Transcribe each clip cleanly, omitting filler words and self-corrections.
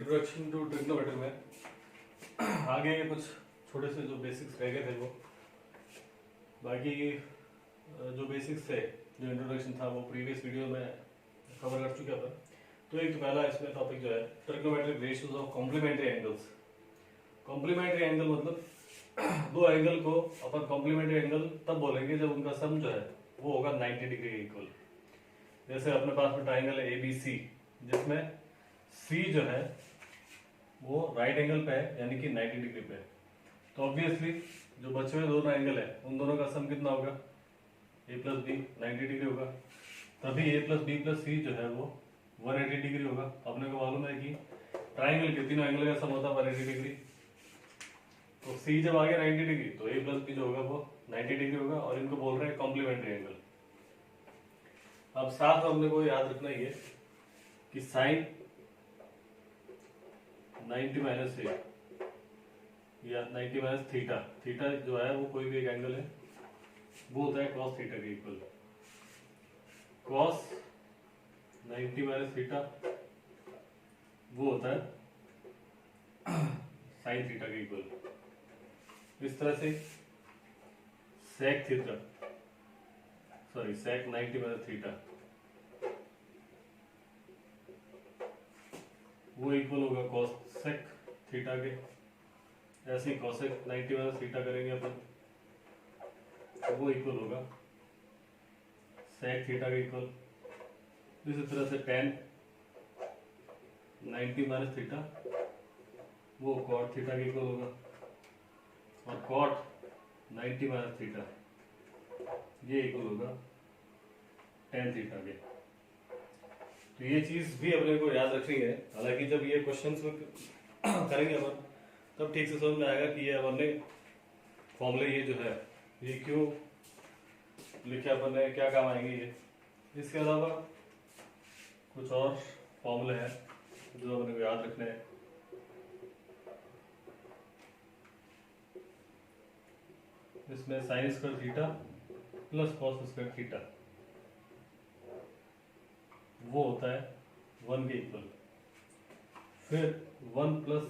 Introduction to trigonometry में आगे कुछ छोटे से जो बेसिक्स रह गए थे वो बाकी जो बेसिक्स थे, जो इंट्रोडक्शन था वो प्रीवियस वीडियो में कवर कर चुका था। तो एक तो पहला इसमें टॉपिक जो है trigonometric ratios of complementary angles. Complementary angle मतलब दो एंगल को अपन कॉम्प्लीमेंट्री एंगल तब बोलेंगे जब उनका सम जो है वो होगा 90 डिग्री के इक्वल। जैसे अपने पास में ट्राइंगल है ABC, जिसमें C जो है वो राइट एंगल पे है यानी कि 90 डिग्री पे है। तो ऑब्वियसली जो बचे हुए दोनों एंगल है उन दोनों का सम कितना होगा, A प्लस बी 90 डिग्री होगा। तभी A plus B plus C जो है वो 180 डिग्री होगा। अपने को मालूम है कि ट्राइंगल के तीनों एंगल का सम होता है 180 डिग्री। तो C जब आ गया 90 डिग्री तो A प्लस बी जो होगा वो 90 डिग्री होगा और इनको बोल रहे हैं कॉम्प्लीमेंट्री एंगल। अब साथ हमने को याद रखना ही है कि साइन 90 माइनस ए या 90 माइनस थीटा, थीटा जो है वो कोई भी एक एंगल है वो होता है कॉस थीटा के इक्वल। कॉस 90 माइनस थीटा वो होता है साइन थीटा के इक्वल। इस तरह से sec theta sec 90 minus theta वो इक्वल होगा कॉस सेक थीटा के। ऐसे ही कॉसेक 90 माइनस थीटा करेंगे अपन वो इक्वल होगा सेक थीटा के इक्वल। इसी तरह से टेन 90 माइनस थीटा वो कॉट थीटा के इक्वल होगा और कॉट 90 माइनस थीटा ये इक्वल होगा टेन थीटा के। तो ये चीज भी अपने को याद रखनी है। हालांकि जब ये क्वेश्चंस में करेंगे अपन तब ठीक से समझ में आएगा कि ये अपन ने फॉर्मूले ये जो है ये क्यों लिखे अपन ने, क्या काम आएंगे ये। इसके अलावा कुछ और फॉर्मूले हैं जो अपने को याद रखने हैं। इसमें sine square theta plus cos square theta वो होता है 1 के इक्वल। फिर 1 plus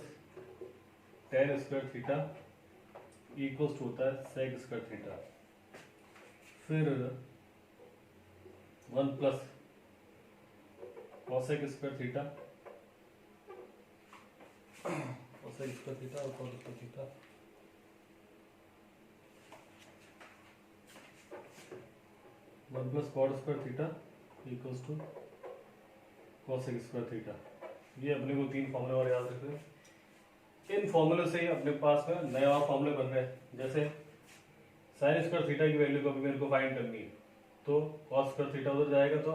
tan square theta equals to होता है सेक स्क्वायर थीटा। फिर 1 plus cosec square theta cosec square theta और cos square theta 1 plus cot square theta equals to cosec square theta. ये अपने को तीन फॉर्मूले और याद रखने हैं। इन फॉर्मूले से ही अपने पास में नए और फॉर्मूले बन रहे हैं। जैसे साइन स्क्वायर थीटा की वैल्यू को भी मेरे को फाइंड करनी है तो कॉस स्क्वायर थीटा उधर जाएगा तो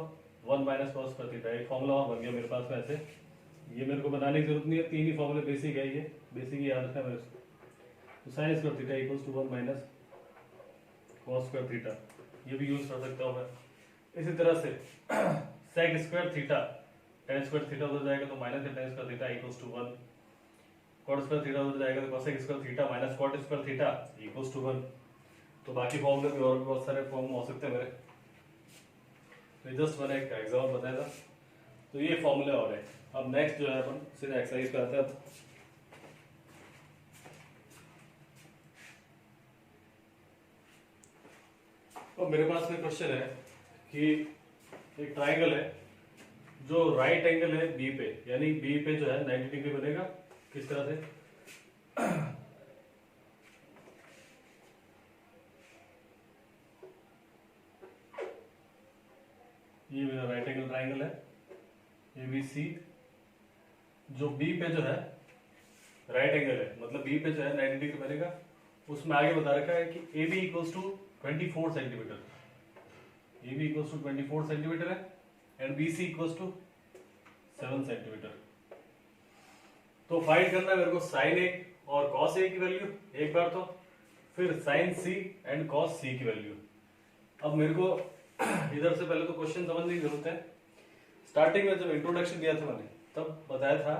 1 माइनस कॉस स्क्वायर थीटा एक फॉर्मूला और बन गया मेरे पास में। ऐसे ये मेरे को बनाने की जरूरत नहीं है, तीन ही फॉर्मूले बेसिक है, ये बेसिक ही याद रखना है मेरे को। तो sine square theta equals to 1 minus cos square theta ये भी यूज कर सकता हूँ मैं। इसी तरह से sec square theta tan square theta उधर जाएगा तो minus tan square theta equals to 1। Cot square theta उधर जाएगा तो cosec square theta minus cot square theta equals to 1। तो बाकी फॉर्मूले भी और भी बहुत सारे फॉर्म हो सकते हैं मेरे, तो जस्ट मैंने एक एग्जाम्पल बताया था। तो ये फॉर्मूले और है। अब नेक्स्ट जो है अपन सीधे एक्सरसाइज पे आते हैं। तो मेरे पास में क्वेश्चन है कि एक ट्राइंगल है जो राइट एंगल है बी पे, यानी बी पे जो है 90 डिग्री बनेगा। किस तरह से ये मेरा राइट एंगल ट्राइंगल है ABC, जो बी पे जो है राइट एंगल है मतलब बी पे जो है 90 डिग्री बनेगा। उसमें आगे बता रखा है कि AB equals to 24 centimetre, AB equals to 24 centimetre है and BC equals to 7 centimetre. तो फाइंड करना है मेरे को साइन A और कॉस A की वैल्यू एक बार, तो फिर sine C and cos C की वैल्यू। अब मेरे को इधर से पहले तो क्वेश्चन समझने की जरूरत है। स्टार्टिंग में जब इंट्रोडक्शन दिया था मैंने तब बताया था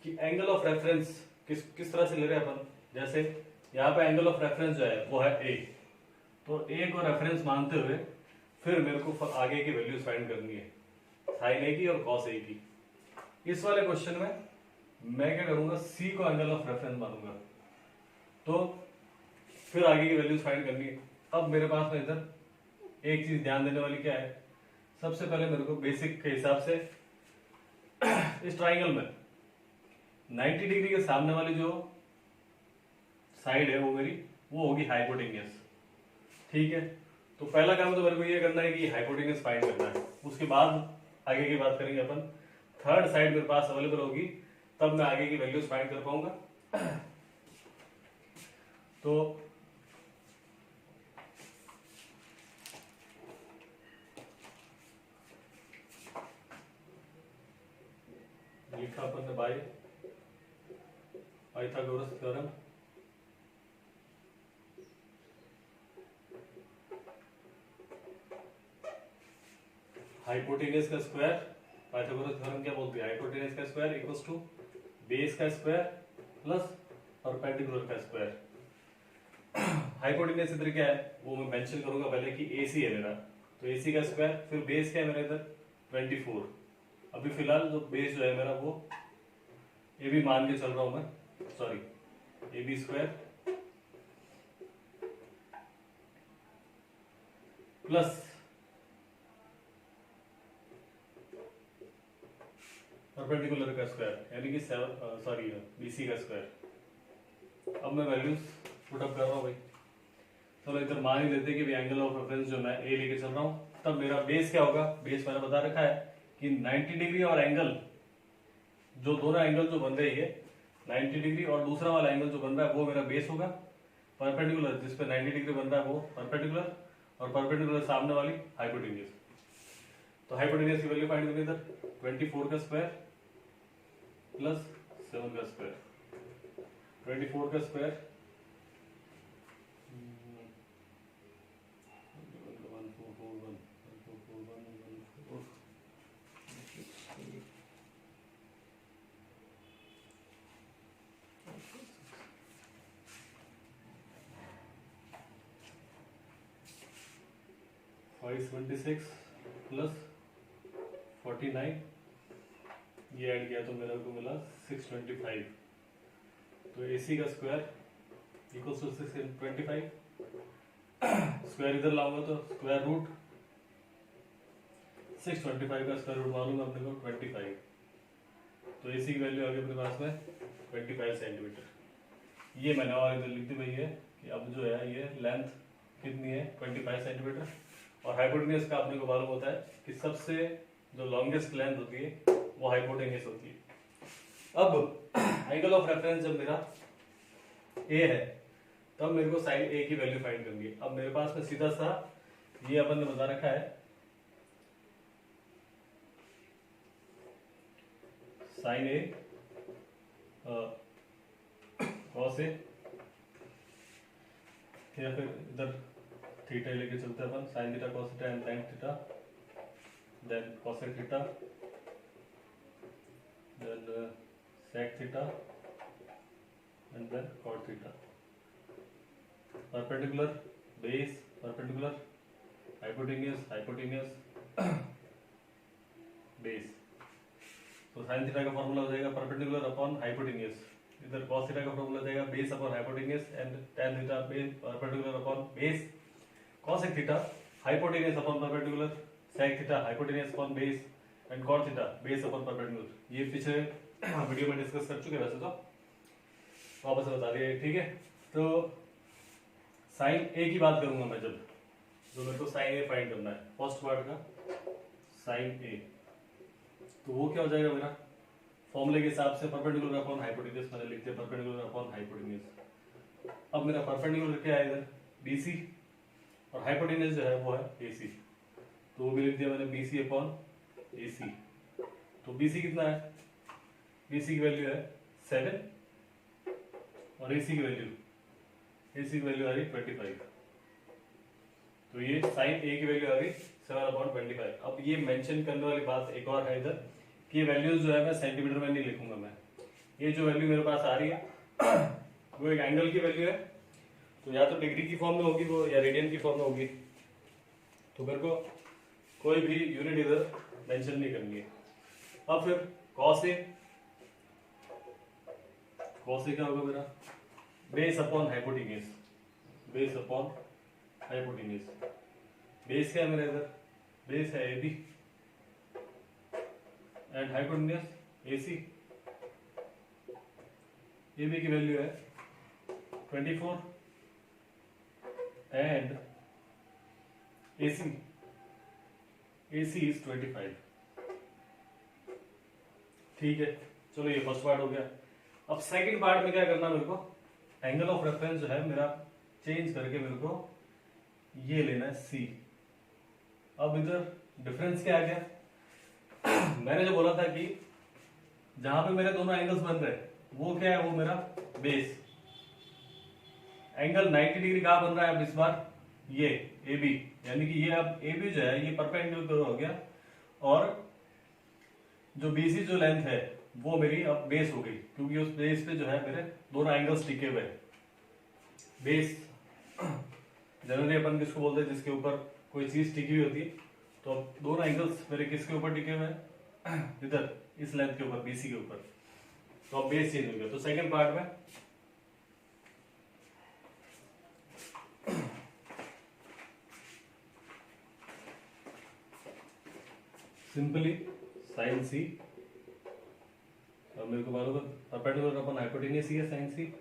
कि एंगल ऑफ रेफरेंस किस तरह से ले रहे हैं अपन। जैसे यहाँ पे एंगल ऑफ रेफरेंस जो है वो है A, तो A को रेफरेंस मानते हुए फिर मेरे को आगे की वैल्यूज फाइंड करनी है साइन A की और कॉस A की। इस वाले क्वेश्चन में मैं क्या करूंगा, सी को एंगल ऑफ रेफरेंस मानूंगा। तो फिर आगे की वैल्यूज फाइंड करनी है। अब मेरे पास में इधर एक चीज ध्यान देने वाली क्या है, सबसे पहले मेरे को बेसिक के हिसाब से इस ट्राइंगल में 90 डिग्री के सामने वाली जो साइड है वो होगी हाइपोटेन्यूस। ठीक है, तो पहला काम तो मेरे को ये करना है कि हाइपोटेन्यूस फाइंड करना है। उसके बाद आगे की बात करेंगे अपन। थर्ड साइड मेरे पास अवेलेबल होगी, तब मैं आगे की वैल्यूज फाइंड कर पाऊंगा। तो लिखा अपन ने बाय पाइथागोरस थ्योरम। हाइपोटेन्यूस का स्क्वायर, पाइथागोरस थ्योरम क्या बोलती है, हाइपोटेन्यूस का स्क्वायर इक्वल्स टू बेस का स्क्वायर प्लस परपेंडिकुलर का स्क्वायर। हाइपोटेन्यूस इधर क्या है वो मैं मेंशन करूंगा पहले कि AC है मेरा, तो AC का स्क्वायर, फिर बेस क्या है मेरा इधर 24। अभी फिलहाल जो बेस जो है मेरा वो AB मान के चल रहा हूं मैं, sorry AB square plus perpendicular का स्क्वायर यानी कि 7 सॉरी BC का स्क्वायर। अब मैं वैल्यूज पुट अप कर रहा हूं भाई। चलो इधर मान ही लेते कि एंगल ऑफ रेफरेंस जो मैं A लेके चल रहा हूं, तब मेरा बेस क्या होगा, बेस मैंने बता रखा है कि 90 डिग्री और एंगल, जो दोनों एंगल जो बन रही है 90 डिग्री और दूसरा वाला एंगल जो बन रहा है वो मेरा बेस होगा। परपेंडिकुलर जिसपे 90 डिग्री बन रहा है वो परपेंडिकुलर, और परपेंडिकुलर सामने वाली हाइपोटेन्यूस। तो हाइपोटेन्यूस की वैल्यू फाइंड करनी इधर 24 का स्क्वायर प्लस 7 का स्क्वायर। 24 का स्क्वायर 526 प्लस 49, ये ऐड किया तो मेरे को मिला 625। तो AC का स्क्वायर इक्वल्स टू 625, स्क्वायर इधर लाऊंगा तो स्क्वायर रूट 625 का स्क्वायर रूट मालूम अपने को 25। तो AC की वैल्यू आ गई अपने पास में 25 सेंटीमीटर। ये मैंने और इधर लिख दी भाई है कि अब जो है ये लेंथ कितनी है 25 सेंटीमीटर, और हाइपोटेन्यूस का अपने को मालूम होता है कि सबसे जो लॉन्गेस्ट लेंथ होती है वो हाइपोटेन्यूस होती है। अब एंगल ऑफ रेफरेंस जब मेरा A है तब मेरे को साइन A की वैल्यू फाइंड करनी है। अब मेरे पास में सीधा सा ये अपन ने बता रखा है साइन A कॉस A, या फिर इधर थीटा लेके चलते हैं अपन, sine theta cos theta and tan theta, then cosec theta, then sec theta and then cot theta. Perpendicular base, perpendicular hypotenuse, hypotenuse base. तो साइन थीटा का फॉर्मूला हो जाएगा परपेंडिकुलर अपॉन हाइपोटेन्यूस, इधर cos थीटा का formula हो जाएगा base upon hypotenuse and tan theta base perpendicular upon base, cosec theta hypotenuse upon perpendicular, sec theta hypotenuse upon base and cot theta base upon perpendicular. ये पीछे video में discuss कर चुके हैं वैसे तो, वापस बता दिया ठीक है। तो साइन A की बात करूंगा मैं जब, जो मेरे को साइन A फाइंड करना है फर्स्ट पार्ट का साइन A, तो वो क्या हो जाएगा मेरा फॉर्मूले के हिसाब से परपेंडिकुलर अपॉन हाइपोटेन्यूस मैंने लिख दिया, परपेंडिकुलर अपॉन हाइपोटेन्यूस। अब मेरा परपेंडिकुलर क्या है इधर BC और हाइपोटेन्यूस जो है वो है AC, तो वो भी लिख दिया मैंने BC अपॉन AC। तो BC कितना है, BC की वैल्यू है 7 और AC की वैल्यू आ रही 25। तो ये साइन A की वैल्यू आ गई 7/25। अब ये मेंशन करने वाली बात एक और है इधर कि वैल्यूज जो है मैं सेंटीमीटर में नहीं लिखूंगा मैं, ये जो वैल्यू मेरे पास आ रही है वो एक एंगल की वैल्यू है, तो या तो डिग्री की फॉर्म में होगी वो या रेडियन की फॉर्म में होगी, तो मेरे को कोई भी यूनिट इधर मेंशन नहीं करनी है। अब फिर cos A कॉस ए क्या होगा मेरा, base upon hypotenuse, base upon hypotenuse. Base क्या है मेरा इधर, बेस है A B and hypotenuse A C. A B की वैल्यू है 24 एंड ए सी इज 25। ठीक है, चलो ये फर्स्ट पार्ट हो गया। अब सेकंड पार्ट में क्या करना मेरे को, एंगल ऑफ रेफरेंस जो है मेरा चेंज करके मेरे को ये लेना है सी। अब इधर डिफरेंस क्या आ गया मैंने जो बोला था कि जहां पे मेरे दोनों एंगल्स बन रहे हैं वो क्या है, वो मेरा बेस एंगल 90 डिग्री कहां बन रहा है अब इस बार, ये ए बी, यानी कि ये अब ए बी जो है ये परपेंडिकुलर हो गया और जो बीसी जो लेंथ है वो मेरी अब बेस हो गई, क्योंकि उस बेस पे जो है मेरे दोनों एंगल्स टिके हुए हैं। बेस जनरली अपन किसको बोलते हैं, जिसके ऊपर कोई चीज टिकी हुई होती है। तो अब दोनों एंगल्स मेरे किसके ऊपर टिके हुए हैं, इधर इस लेंथ के ऊपर, बीसी के ऊपर। तो अब बेस चेंज हो गया। तो सेकंड पार्ट में सिंपली साइन सी, मेरे को मालूम है परपेंडिकुलर अपन हाइपोटेन्यूज ही है साइन सी,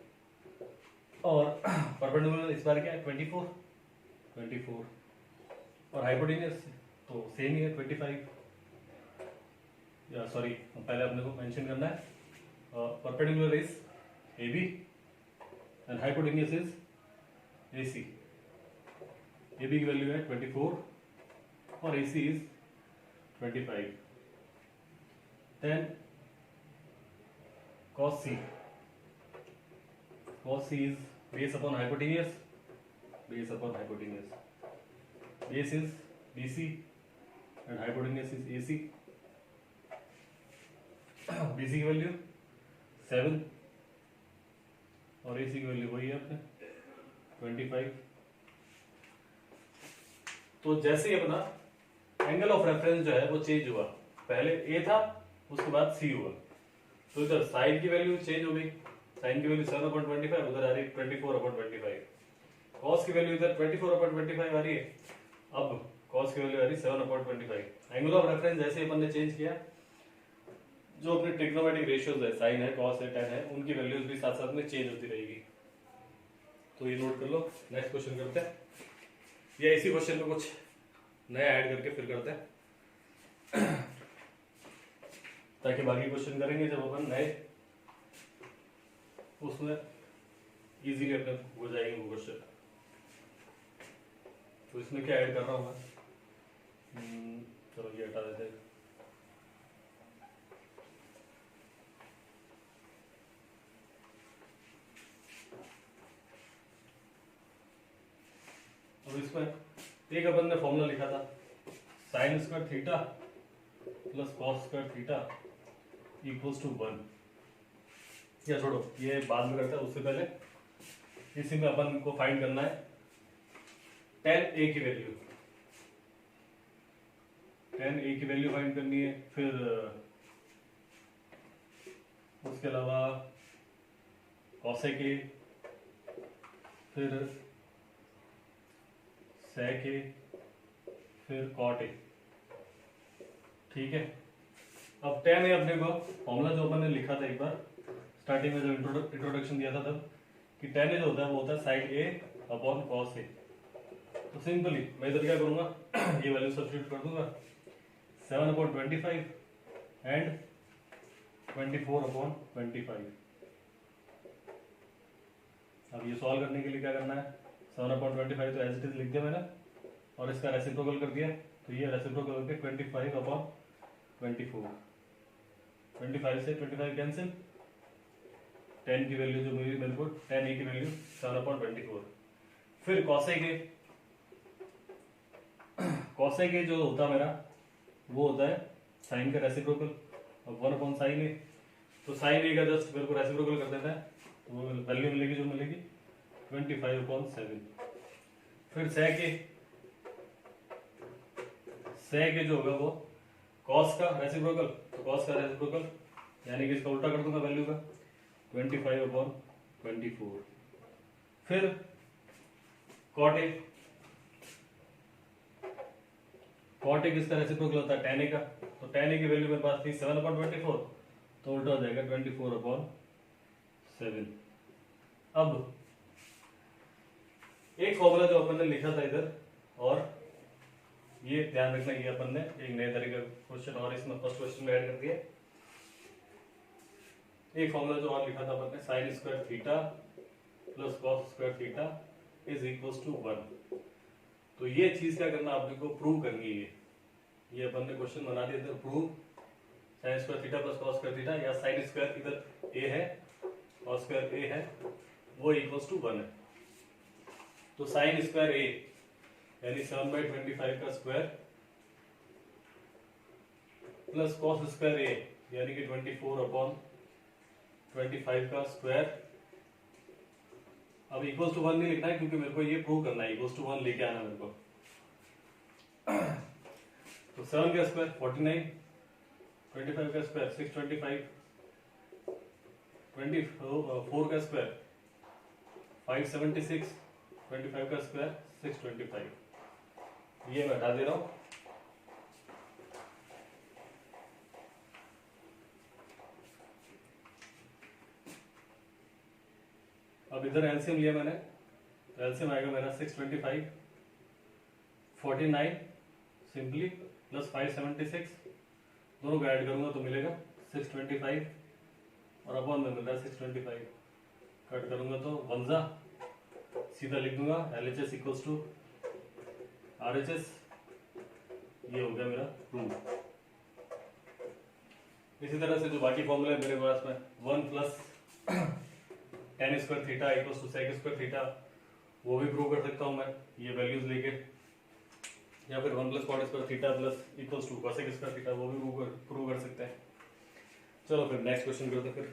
और परपेंडिकुलर इस बार क्या है 24 और हाइपोटेन्यूज तो सेम ही है 25। या सॉरी, पहले अपने को मेंशन करना है perpendicular is A B and hypotenuse is A C. A B की वैल्यू है 24 और A C is 25। Then cos c is base upon hypotenuse, base is BC and hypotenuse is AC। BC की value 7 और AC की value वही है अपने 25। तो जैसे ही अपना एंगल ऑफ रेफरेंस जो है वो चेंज हुआ, पहले A था उसके बाद C हुआ, तो इधर साइन की वैल्यू चेंज हो गई, साइन की वैल्यू 7/25 उधर आ रही है 24/25। कॉस की वैल्यू इधर 24/25 आ रही है, अब कॉस की वैल्यू आ रही है 7/25। एंगल ऑफ रेफरेंस जैसे अपन ने चेंज किया, जो अपने ट्रिग्नोमेट्रिक रेशियोज है, साइन है, कॉस है, टेन है, उनकी वैल्यूज भी साथ साथ में चेंज होती रहेगी। तो ये नोट कर लो। नेक्स्ट क्वेश्चन करते हैं, या इसी क्वेश्चन में कुछ नया ऐड करके फिर करते हैं ताकि बाकी क्वेश्चन करेंगे जब अपन नए, उसमें इजीली अपने हो जाएंगे वो क्वेश्चन। तो इसमें क्या ऐड कर रहा हूँ मैं, चलो ये हटा देते हैं। अब इसमें एक अपन ने फॉर्मूला लिखा था, sine square theta plus cos square theta equals to 1। या छोड़ो, ये बाद में करता है, उससे पहले इसी में अपन को फाइंड करना है tan A की वैल्यू, tan A की वैल्यू फाइंड करनी है। फिर उसके अलावा cosec A, फिर sec A, फिर cot A। ठीक है, अब tan A अपने को फॉर्मूला जो अपन ने लिखा था एक बार स्टार्टिंग में जब इंट्रोडक्शन दिया था तब, कि tan A जो होता है वो होता है sine A upon cos A। तो सिंपली मैं इधर क्या करूंगा ये वैल्यू सब्स्टिट्यूट कर दूंगा 7/25 एंड 24/25। अब ये सॉल्व करने के लिए क्या करना है, 7/25 तो एज इट इज लिख दिया मैंने और इसका रेसिप्रोकल कर दिया, तो ये रेसिप्रोकल करके 25/24, 25 से 25 कैंसिल, 10 की वैल्यू जो मेरे को tan A की वैल्यू 7/24। फिर cosec A जो होता मेरा वो होता है साइन का रेसिप्रोकल, अब 1/sin A, तो sin A का जस्ट मेरे को रेसिप्रोकल कर देता है, तो वो वैल्यू मिलेगी जो मिलेगी 25/7। फिर sec A जो होगा वो cos का रेसिप्रोकल, तो cos का रेसिप्रोकल यानी कि इसका उल्टा कर दूंगा वैल्यू का, 25/24। फिर कॉट ए किसका रेसिप्रोकल होता है? tan a का। तो tan a की वैल्यू मेरे पास थी 7/24, तो उल्टा हो जाएगा 24/7। अब एक फॉर्मूला जो अपन ने लिखा था इधर, और ये ध्यान रखना, ये अपन ने एक नए तरीके का क्वेश्चन और इसमें फर्स्ट क्वेश्चन में ऐड कर दिया। एक फॉर्मूला जो और लिखा था अपन ने, sin square theta plus cos square theta is equals to 1। तो ये चीज क्या करना, आपने को प्रूव करनी है। ये अपन ने क्वेश्चन बना दिया इधर, prove sin square theta plus cos square theta, या sin स्क्वायर इधर a है और स्क्वायर a है, वो इक्वल्स टू 1 है। तो sin स्क्वायर a यानी 7/25 का square plus cos square a यानी कि 24/25 का स्क्वायर। अब इक्वल्स टू 1 नहीं लिखना है, क्योंकि मेरे को ये प्रूव करना है, इक्वल्स टू 1 लेके आना मेरे को। तो 7 का स्क्वायर 49, 25 का स्क्वायर 625, 24 का स्क्वायर 576, 25 का स्क्वायर 625। ये मैं हटा दे रहा हूं। अब इधर एलसीएम लिया मैंने, तो एलसीएम आएगा मेरा 625, 49 सिंपली प्लस 576, दोनों को ऐड करूंगा तो मिलेगा 625, और अपॉन में मिल रहा है 625, कट करूंगा तो वंजा सीधा लिख दूंगा LHS इक्वल्स टू RHS। ये हो गया मेरा प्रूफ। इसी तरह से जो बाकी फॉर्मूला है मेरे पास में, 1 plus tan square theta equals to sec square theta, वो भी प्रूव कर सकता हूं मैं ये वैल्यूज लेके, या फिर 1 plus cot square theta plus equals to cosec square theta, वो भी प्रूव कर सकते हैं। चलो फिर नेक्स्ट क्वेश्चन करते हैं। फिर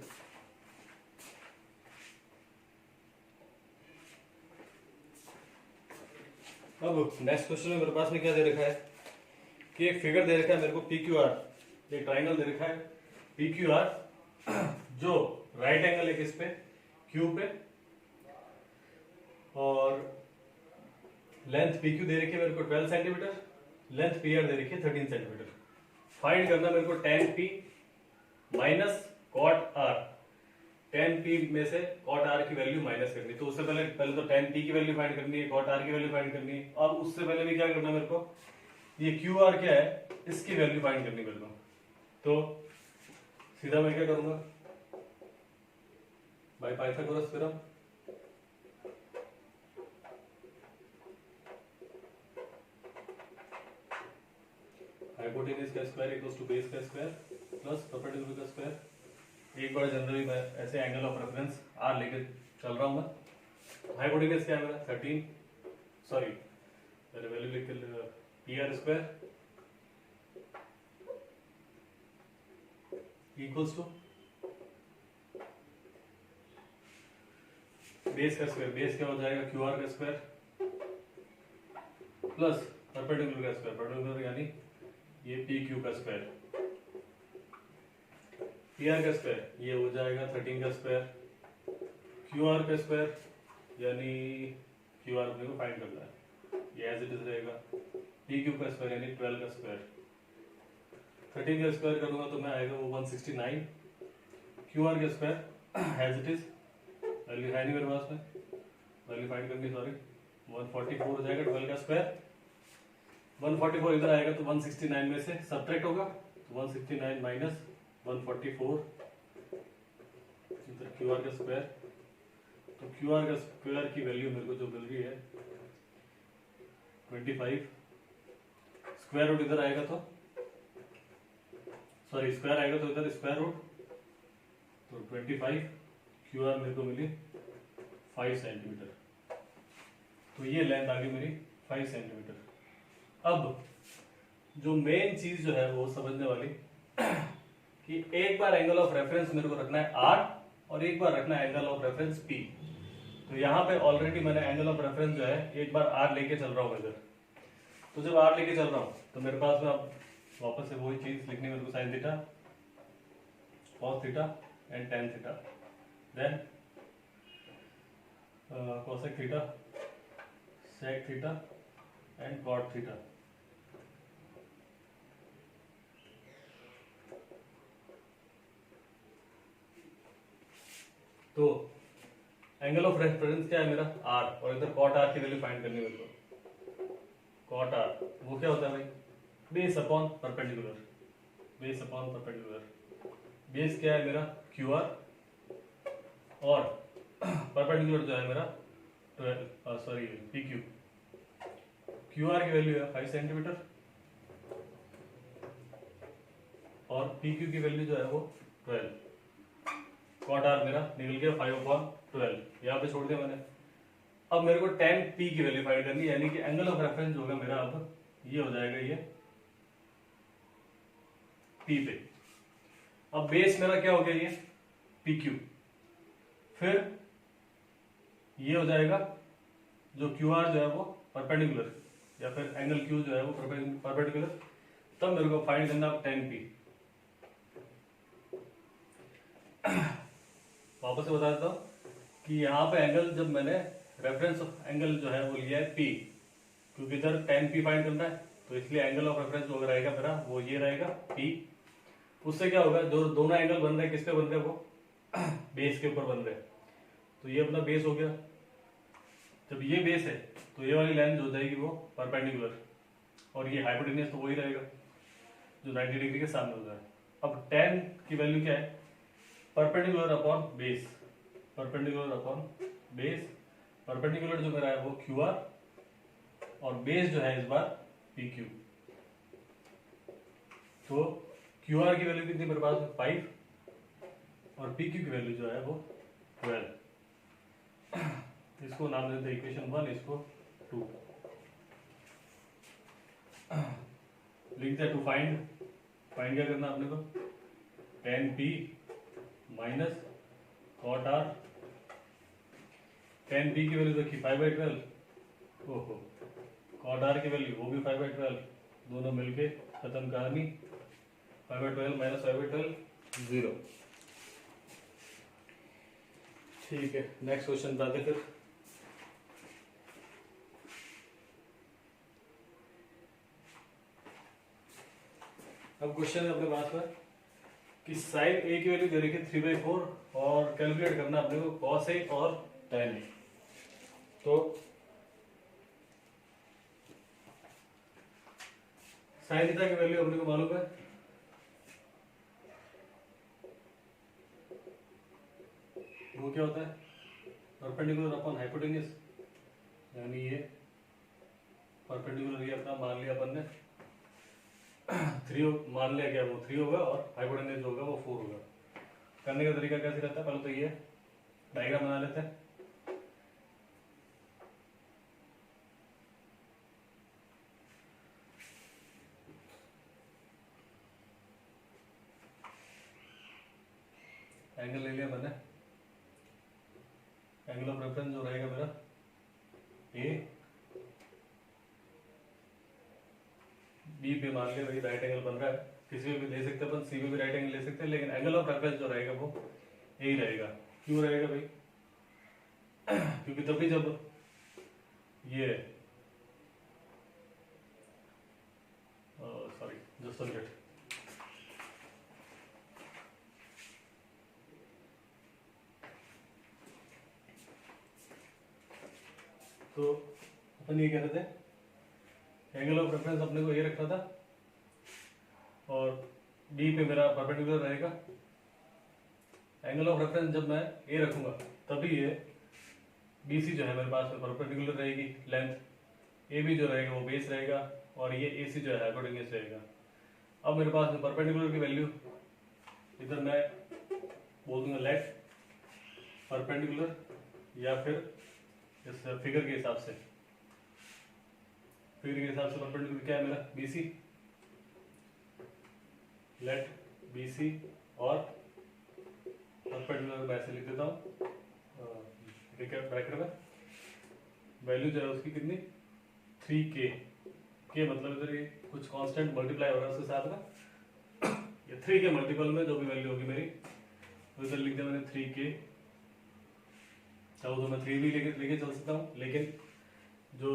अब नेक्स्ट क्वेश्चन में मेरे पास में क्या दे रखा है कि एक फिगर दे रखा है मेरे को PQR, एक ट्राइंगल दे रखा है PQR, जो राइट एंगल है किस पे? Q पे, और लेंथ PQ दे रखी है मेरे को 12 सेंटीमीटर, लेंथ PR दे रखी है 13 सेंटीमीटर। फाइंड करना मेरे को tan P minus cot R, tan P में से cot R की वैल्यू माइनस करनी। तो उससे पहले तो tan P की वैल्यू फाइंड करनी है, cot R की वैल्यू फाइंड करनी है, और उससे पहले भी क्या करना मेरे को, ये QR क्या है इसकी वैल्यू फाइंड करनी मेरे को। तो सीधा मैं क्या करूंगा, बाय पाइथागोरस थ्योरम, हाइपोटेन्यूज का स्क्वायर इक्वल्स टू बेस का स्क्वायर प्लस परपेंडिकुलर का स्क्वायर। एक बार जनरली मैं ऐसे एंगल ऑफ रेफरेंस R लेके चल रहा हूं मैं। हाइपोटेन्यूज क्या है मेरा 13, सॉरी मैंने वैल्यू लिख के PR square equals to base का स्क्वायर, बेस क्या हो जाएगा QR का स्क्वायर प्लस परपेंडिकुलर का स्क्वायर, परपेंडिकुलर यानी ये PQ का स्क्वायर, PR का स्क्वायर ये हो जाएगा 13 का स्क्वायर, QR का स्क्वायर यानी QR अपने को फाइंड करना है, ये एज इट इज रहेगा, PQ का स्क्वायर यानी 12 का स्क्वायर, 13 का स्क्वायर करूंगा तो मैं आएगा वो 169, QR का square as it is, value है नहीं मेरे पास में, वैल्यू फाइंड करनी, सॉरी 144 हो जाएगा, 12 का स्क्वायर 144 इधर आएगा तो 169 में से सब्ट्रैक्ट होगा, तो 169 माइनस 144 इधर QR का स्क्वायर, तो QR का स्क्वायर की वैल्यू मेरे को जो मिल रही है 25, स्क्वायर रूट इधर आएगा तो सॉरी स्क्वायर आएगा तो इधर स्क्वायर रूट, तो 25 QR मेरे को मिली 5 सेंटीमीटर, तो ये लेंथ आ गई मेरी 5 सेंटीमीटर। अब जो मेन चीज जो है वो समझने वाली कि एक बार एंगल ऑफ रेफरेंस मेरे को रखना है R और एक बार रखना है एंगल ऑफ रेफरेंस P। तो यहाँ पे ऑलरेडी मैंने एंगल ऑफ रेफरेंस जो है एक बार R लेके चल रहा हूँ इधर, तो जब R लेके चल रहा हूँ तो मेरे पास में अब वापस से वही चीज लिखनी मेरे को, sine theta, cos theta and tan theta. Then cosec theta, sec theta and cot theta. तो एंगल ऑफ रेफरेंस क्या है मेरा r, और इधर cot r की वैल्यू फाइंड करनी है मेरे को। cot r वो क्या होता है भाई, base upon perpendicular, base upon perpendicular. Base क्या है मेरा QR, और परपेंडिकुलर जो है मेरा 12 सॉरी PQ। QR की वैल्यू है 5 सेंटीमीटर और PQ की वैल्यू जो है वो 12। cot r मेरा निकल गया 5/12, यहाँ पे छोड़ दिया मैंने। अब मेरे को tan P की वैल्यू फाइंड करनी है, यानी कि एंगल ऑफ रेफरेंस होगा मेरा अब ये हो जाएगा ये P पे। अब बेस मेरा क्या हो गया ये PQ, फिर ये हो जाएगा जो QR जो है वो परपेंडिकुलर, या फिर एंगल Q जो है वो परपेंडिकुलर। तब मेरे को फाइंड करना अब tan P। वापस से बता देता हूँ कि यहाँ पे एंगल जब मैंने रेफरेंस एंगल जो है वो लिया है P, क्योंकि इधर tan P फाइंड करना है, तो इसलिए एंगल ऑफ रेफरेंस जो रहेगा मेरा वो ये रहेगा P। उससे क्या होगा, जो दोनों एंगल बन रहे हैं किस पे बन रहे हैं, वो बेस के ऊपर बन रहे हैं। तो ये अपना बेस हो गया। जब ये बेस है तो ये वाली लाइन जो हो जाएगी वो परपेंडिकुलर, और ये हाइपोटेन्यूस तो वही रहेगा जो 90 डिग्री के सामने होता है। अब tan की वैल्यू क्या है, perpendicular upon base, perpendicular upon base. Perpendicular जो मेरा है वो QR, और बेस जो है इस बार PQ। तो QR की वैल्यू कितनी मेरे पास 5, और PQ की वैल्यू जो है वो 12। इसको नाम देते हैं इक्वेशन 1, इसको 2 लिखते हैं। टू फाइंड क्या करना अपने को, tan P minus cot r। tan P की वैल्यू देखिए 5/12, ओहो cot r की वैल्यू वो भी 5/12, दोनों मिलके खत्म कहानी। 5/12 माइनस 5/12 0। ठीक है, नेक्स्ट क्वेश्चन बताते फिर। अब क्वेश्चन है अपने पास पर कि साइन ए की वैल्यू दे रखी है 3/4, और कैलकुलेट करना अपने को cos a और tan a। तो साइन थीटा की वैल्यू अपने को मालूम है, वो क्या होता है परपेंडिकुलर अपॉन हाइपोटेन्यूस, यानी ये परपेंडिकुलर ये अपना मान लिया अपन ने 3 मान लिया, क्या वो 3 होगा, और हाइपोटेन्यूस जो होगा वो 4 होगा। करने का तरीका कैसे रहता है, पहले तो ये डायग्राम बना लेते हैं। एंगल ले लिया मैंने, एंगल ऑफ रेफरेंस जो रहेगा मेरा ए, बी पे मान लिया भाई राइट एंगल बन रहा है, किसी भी ले सकते हैं अपन, सी पे भी राइट एंगल ले सकते हैं, लेकिन एंगल ऑफ रेफरेंस जो रहेगा वो ए ही रहेगा। क्यों रहेगा भाई, क्योंकि तभी जब ये सॉरी जस्ट अ मिनट, तो अपन ये कह रहे थे एंगल ऑफ रेफरेंस अपने को ये रखना था, और बी पे मेरा परपेंडिकुलर रहेगा। एंगल ऑफ रेफरेंस जब मैं ए रखूंगा तभी ये BC जो है मेरे पास में परपेंडिकुलर रहेगी लेंथ, AB जो रहेगा वो बेस रहेगा, और ये AC जो है हाइपोटेन्यूस रहेगा। अब मेरे पास में परपेंडिकुलर की वैल्यू इधर मैं बोल दूंगा लेट परपेंडिकुलर, या फिर इस फिगर के हिसाब से, परपेंडिकुलर क्या है मेरा BC, लेट BC, और परपेंडिकुलर मैं ऐसे लिख देता हूँ ब्रैकेट में, वैल्यू जो है उसकी कितनी 3K के, मतलब इधर ये कुछ कांस्टेंट मल्टीप्लाई हो रहा है उसके साथ में, ये 3 के मल्टीपल में जो भी वैल्यू होगी मेरी, तो इधर लिख दिया मैंने 3K चाहो तो मैं 3 भी लेके चल सकता हूँ, लेकिन जो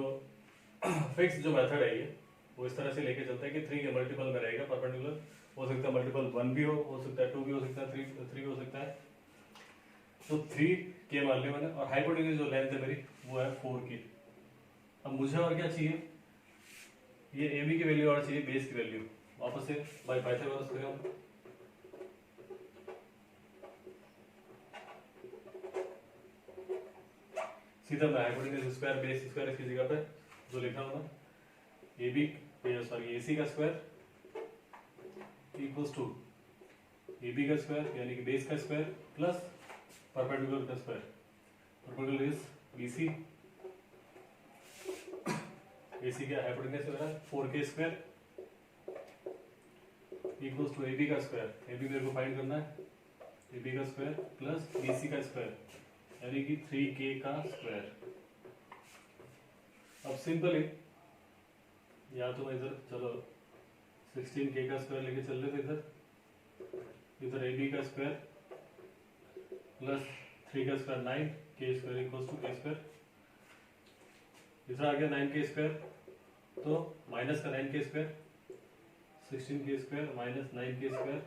फिक्स जो मेथड है ये वो इस तरह से लेके चलता है कि 3 के मल्टीपल में रहेगा परपेंडिकुलर। हो सकता है मल्टीपल 1 भी हो सकता है 2 भी हो सकता है 3 भी हो सकता है। तो 3 के मान लिया मैंने, और हाइपोटेन्यूज जो लेंथ है मेरी वो है 4 की। अब मुझे और क्या चाहिए, ये ए बी की वैल्यू और चाहिए बेस की वैल्यू। वापस से बाय पाइथागोरस करें, सीधा मैं हाइपोटेन्यूज स्क्वायर बेस स्क्वायर इसकी जगह पे जो लिखा हूं मैं, A B sorry A C का square equals to A B का स्क्वायर यानी कि बेस का स्क्वायर प्लस परपेंडिकुलर का square. Perpendicular is B C, A C का हाइपोटेन्यूज मेरा 4k square equals to A B का स्क्वायर। ए बी मेरे को फाइंड करना है, ए बी का स्क्वायर प्लस बी सी का स्क्वायर यानी कि 3k का स्क्वायर। अब सिंपली या तो मैं इधर चलो 16k का स्क्वायर लेके चल रहे थे, इधर ए बी का स्क्वायर प्लस 3 का square 9 k square equals to k square. इधर आ गया 9k स्क्वायर तो माइनस का 9k square, 16k square minus 9k square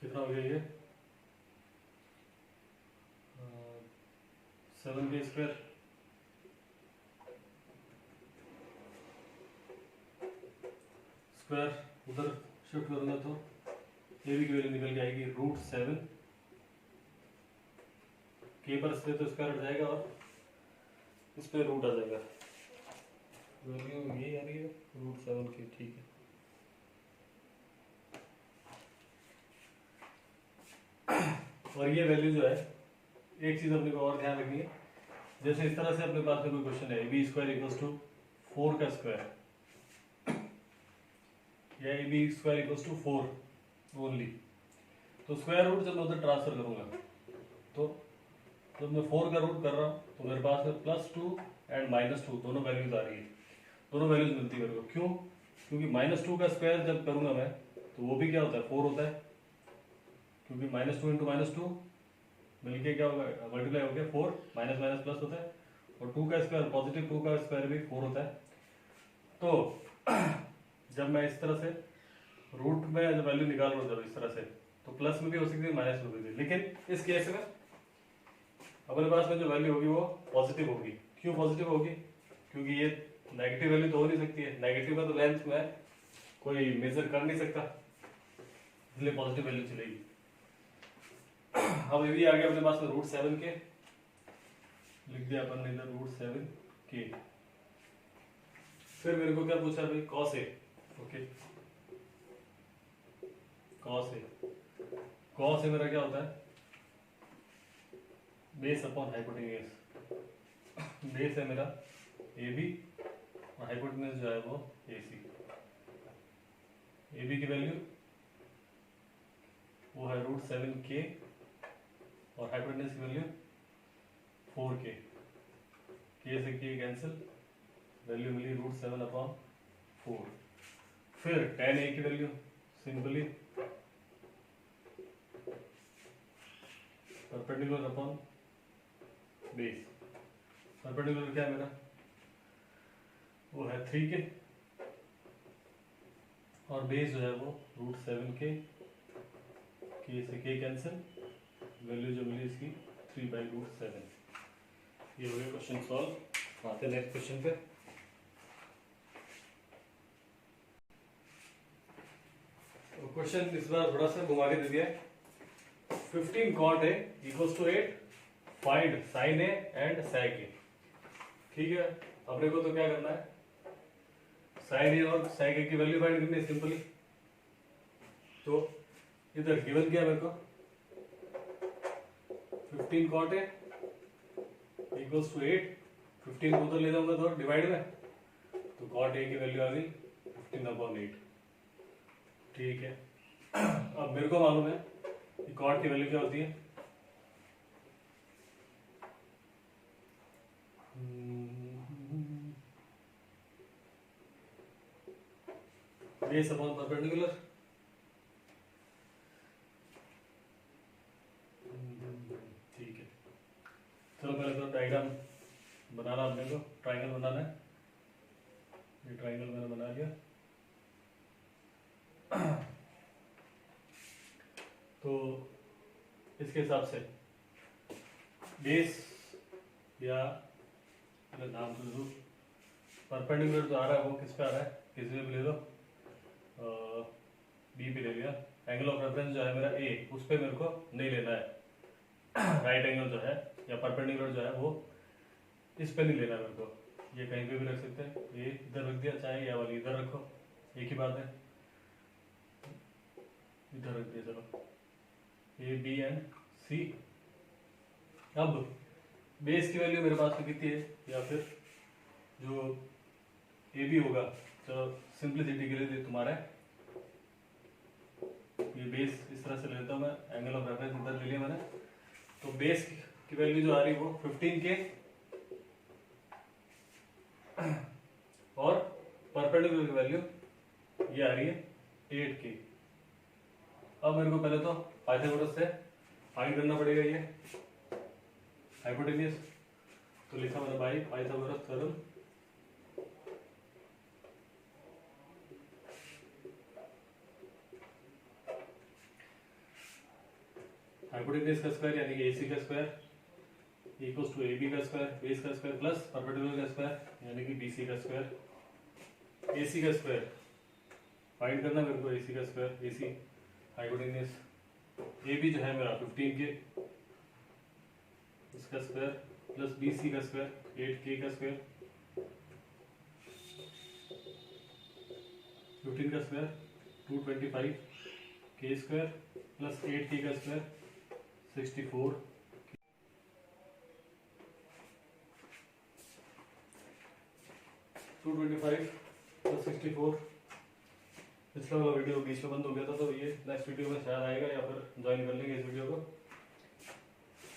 कितना हो गया ये 7k स्क्वायर स्क्वायर उधर शिफ्ट करूंगा तो ए बी की वैल्यू निकल के आएगी √7 k पर से तो स्क्वायर हट जाएगा और इस पे रूट आ जाएगा, वैल्यू ये आ रही है √7 की। ठीक है, और ये वैल्यू जो है एक चीज अपने को और ध्यान रखनी है, जैसे इस तरह से अपने पास में कोई क्वेश्चन है A B square equals to 4 का स्क्वायर या A B square equals to 4 only, तो स्क्वायर रूट जब मैं उधर ट्रांसफर करूंगा तो जब मैं 4 का रूट कर रहा हूँ तो मेरे पास में +2 एंड -2 दोनों वैल्यूज आ रही है, दोनों वैल्यूज मिलती है मेरे को। क्यों? क्योंकि -2 का स्क्वायर जब करूंगा मैं तो वो भी क्या होता है 4 होता है, क्योंकि -2 इंटू -2 मिलके क्या होगा मल्टीप्लाई हो गया 4, माइनस माइनस प्लस होता है, और 2 का स्क्वायर पॉजिटिव 2 का स्क्वायर भी 4 होता है। तो जब मैं इस तरह से रूट में जब वैल्यू निकाल रहा हूँ जब इस तरह से तो प्लस में भी हो सकती है माइनस में भी हो सकती है, लेकिन इस केस में अपने पास में जो वैल्यू होगी वो पॉजिटिव होगी। क्यों पॉजिटिव होगी? क्योंकि ये नेगेटिव वैल्यू तो हो नहीं सकती है, नेगेटिव में तो लेंथ में कोई मेजर कर नहीं सकता, इसलिए पॉजिटिव वैल्यू चलेगी। अब ये भी आ गया अपने पास में √7 के, लिख दिया अपन ने इधर √7 के। फिर मेरे को क्या पूछा भाई cos A, okay cos A, cos A मेरा क्या होता है बेस अपॉन हाइपोटेन्यूज, बेस है मेरा ए बी और हाइपोटेन्यूज जो है वो ए सी। ए बी की वैल्यू वो है √7 के और हाइपोटेन्यूज की वैल्यू 4k, के से के कैंसिल, वैल्यू मिली √7/4। फिर tan a की value simply perpendicular upon base. Perpendicular क्या है मेरा वो है 3k और बेस जो है वो √7k, के से के कैंसिल, वैल्यू जो मिली इसकी 3/√7। ये हो गया क्वेश्चन सॉल्व। आते हैं नेक्स्ट क्वेश्चन पे। क्वेश्चन इस बार थोड़ा सा घुमा के दे दिया है। 15 cot a equals to 8, find sin a and sec a। ठीक है, अपने को तो क्या करना है sin a और sec a की वैल्यू फाइंड करनी है सिंपली। तो इधर गिवन क्या है मेरे को 15 cot a इक्वल्स टू 8, 15 को उधर ले जाऊंगा तो डिवाइड में, तो cot a की वैल्यू आ गई 15/8। ठीक है, अब मेरे को मालूम है कि cot की वैल्यू क्या होती है, बेस अपॉन परपेंडिकुलर। बनाना अपने को, ट्राइंगल बनाना है। ये ट्राइंगल मैंने बना लिया। तो इसके हिसाब से बेस या नाम तो जरूर परपेंडिकुलर जो आ रहा है वो किस पे आ रहा है, किसी में भी ले लो, बी पे ले लिया। एंगल ऑफ रेफरेंस जो है मेरा ए, उस पे मेरे को नहीं लेना है। राइट एंगल जो है या परपेंडिकुलर जो है वो इस पे नहीं लेना है मेरे को। ये कहीं पे भी रख सकते हैं, ये इधर रख दिया, चाहे या वाली इधर रखो, एक ही बात है। इधर रख दिया, चलो ए बी एंड सी। अब बेस की वैल्यू मेरे पास में कितनी है, या फिर जो ए बी होगा, चलो सिंप्लिसिटी के लिए तुम्हारा ये बेस इस तरह से लेता हूँ मैं, एंगल ऑफ रेफरेंस इधर ले लिया मैंने। तो बेस की वैल्यू जो आ रही है वो 15 के और परपेंडिकुलर की वैल्यू ये आ रही है 8 की। अब मेरे को पहले तो पाइथागोरस से फाइंड करना पड़ेगा ये हाइपोटेन्यूज। तो लिखा मैंने बाई पाइथागोरस थ्योरम। हाइपोटेन्यूज का स्क्वायर यानी कि एसी का स्क्वायर इक्वल्स टू एबी का स्क्वायर, बेस का स्क्वायर प्लस परपेंडिकुलर का स्क्वायर यानी कि बीसी का स्क्वायर। एसी का स्क्वायर फाइंड करना मेरे को, एसी का स्क्वायर, एसी हाइपोटेन्यूज एबी जो है मेरा 15 के, इसका स्क्वायर प्लस बीसी का स्क्वायर 8 के का स्क्वायर, 15 का स्क्वायर 225 के स्क्वायर प्लस 8 के का स्क्वायर 64। प्लस 64। पिछला वाला वीडियो बीच में बंद हो गया था, तो ये नेक्स्ट वीडियो में शायद आएगा या फिर ज्वाइन कर लेंगे इस वीडियो को।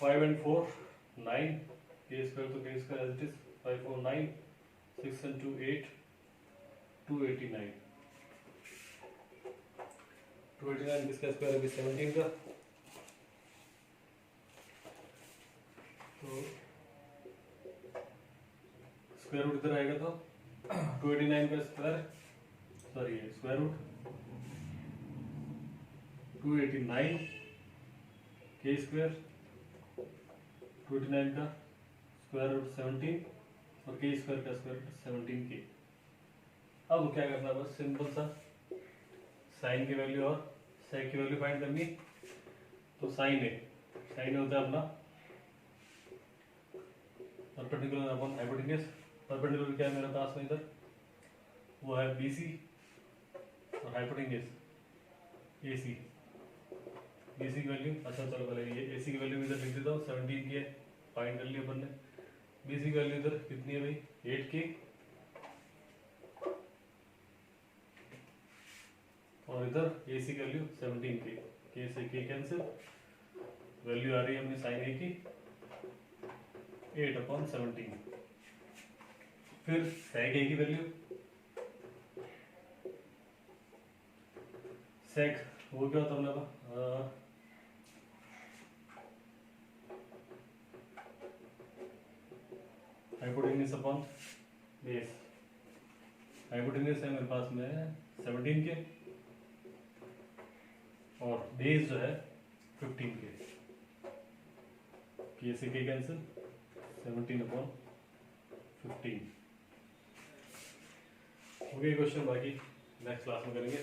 5 and 4 9 के स्क्वायर, तो के square as it is 5 4 9, 6 and 2 8 289। 289 किसका स्क्वायर अभी 17 का, तो स्क्वायर रूट इधर आएगा, तो 289 का स्क्वायर, सॉरी स्क्वायर रूट 289 के स्क्वायर, 289 का स्क्वायर रूट 17 और के स्क्वायर का स्क्वायर रूट 17 के। अब क्या करना है, बस सिंपल सा साइन की वैल्यू और सेक की वैल्यू फाइंड करनी। तो साइन ए होता है अपना परपेंडिकुलर अपॉन हाइपोटेन्यूज। परपेंडिकुलर क्या है मेरे पास में इधर, वो है बीसी और हाइपोटेन्यूज एसी। बीसी की वैल्यू, अच्छा चलो पहले ये एसी की वैल्यू इधर लिख देता हूँ, 17 की है, फाइंड कर लिया अपन ने। बीसी की वैल्यू इधर कितनी है भाई 8 की, और इधर एसी की वैल्यू 17 की, के से के कैंसिल, वैल्यू आ रही है अपनी साइन ए की 8/17। फिर सेक ए की वैल्यू, सेक वो क्या होता है अपना हाइपोटेन्यूज अपॉन बेस। हाइपोटेन्यूज है मेरे पास में 17 के और बेस जो है 15 के से के कैंसिल 17/15। हो गया क्वेश्चन, बाकी नेक्स्ट क्लास में करेंगे।